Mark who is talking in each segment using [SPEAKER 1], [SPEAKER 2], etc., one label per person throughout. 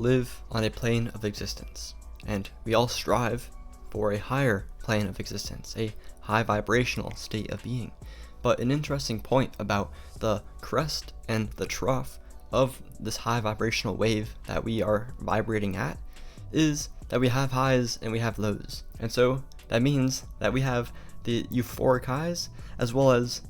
[SPEAKER 1] live on a plane of existence, and we all strive for a higher plane of existence, a high vibrational state of being. But an interesting point about the crest and the trough of this high vibrational wave that we are vibrating at is that we have highs and we have lows. And so that means that we have the euphoric highs as well as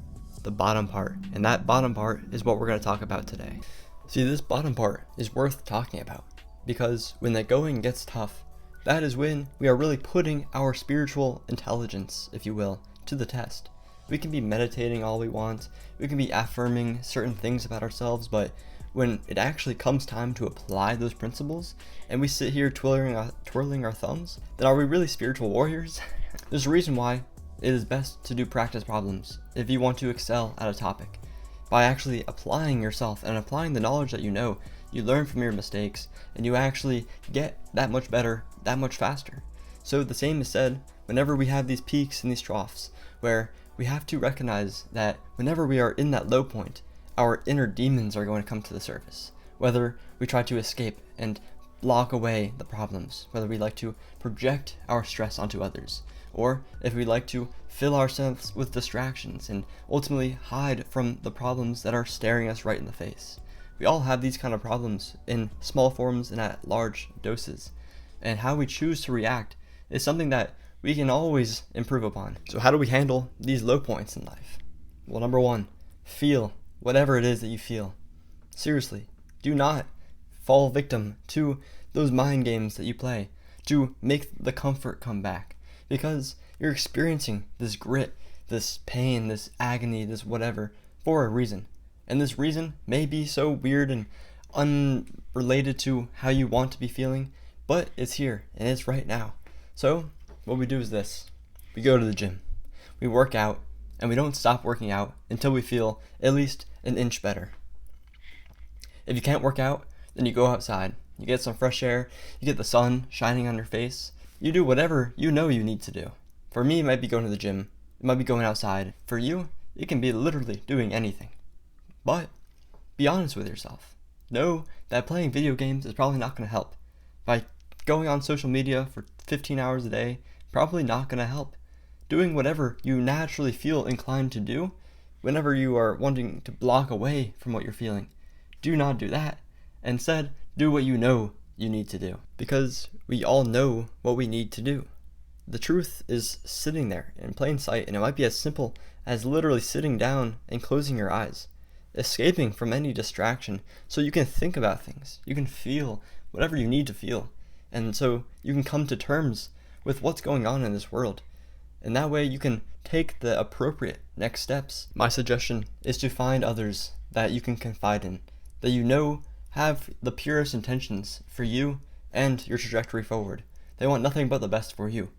[SPEAKER 1] the bottom part. And that bottom part is what we're going to talk about today. See, this bottom part is worth talking about because when the going gets tough, that is when we are really putting our spiritual intelligence, if you will, to the test. We can be meditating all we want, we can be affirming certain things about ourselves, but when it actually comes time to apply those principles and we sit here twirling our thumbs, then are we really spiritual warriors? There's a reason why it is best to do practice problems if you want to excel at a topic. By actually applying yourself and applying the knowledge that you know, you learn from your mistakes and you actually get that much better, that much faster. So the same is said whenever we have these peaks and these troughs, where we have to recognize that whenever we are in that low point, our inner demons are going to come to the surface. Whether we try to escape and block away the problems, whether we like to project our stress onto others, or if we like to fill ourselves with distractions and ultimately hide from the problems that are staring us right in the face. We all have these kind of problems in small forms and at large doses, and how we choose to react is something that we can always improve upon. So how do we handle these low points in life? Well, number one, feel whatever it is that you feel. Seriously, do not fall victim to those mind games that you play to make the comfort come back, because you're experiencing this grit, this pain, this agony, this whatever for a reason. And this reason may be so weird and unrelated to how you want to be feeling, but it's here and it's right now. So what we do is this: we go to the gym, we work out, and we don't stop working out until we feel at least an inch better. If you can't work out, then you go outside, you get some fresh air, you get the sun shining on your face, you do whatever you know you need to do. For me, it might be going to the gym, it might be going outside. For you, it can be literally doing anything. But be honest with yourself. Know that playing video games is probably not going to help. By going on social media for 15 hours a day, probably not going to help. Doing whatever you naturally feel inclined to do, whenever you are wanting to block away from what you're feeling, do not do that. Instead, do what you know you need to do. Because we all know what we need to do. The truth is sitting there in plain sight, and it might be as simple as literally sitting down and closing your eyes, escaping from any distraction so you can think about things, you can feel whatever you need to feel, and so you can come to terms with what's going on in this world. And that way you can take the appropriate next steps. My suggestion is to find others that you can confide in, that you know have the purest intentions for you and your trajectory forward. They want nothing but the best for you.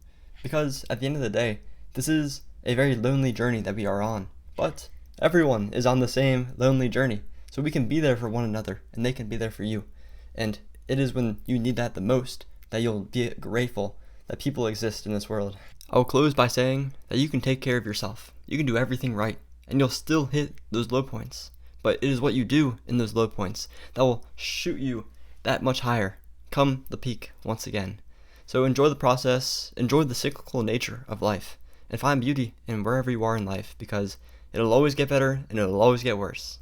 [SPEAKER 1] Because at the end of the day, this is a very lonely journey that we are on. But everyone is on the same lonely journey. So we can be there for one another and they can be there for you. And it is when you need that the most that you'll be grateful that people exist in this world. I will close by saying that you can take care of yourself. You can do everything right and you'll still hit those low points. But it is what you do in those low points that will shoot you that much higher come the peak once again. So enjoy the process, enjoy the cyclical nature of life, and find beauty in wherever you are in life, because it'll always get better and it'll always get worse.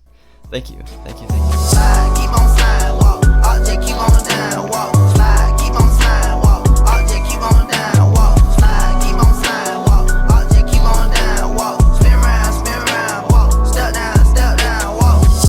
[SPEAKER 1] Thank you.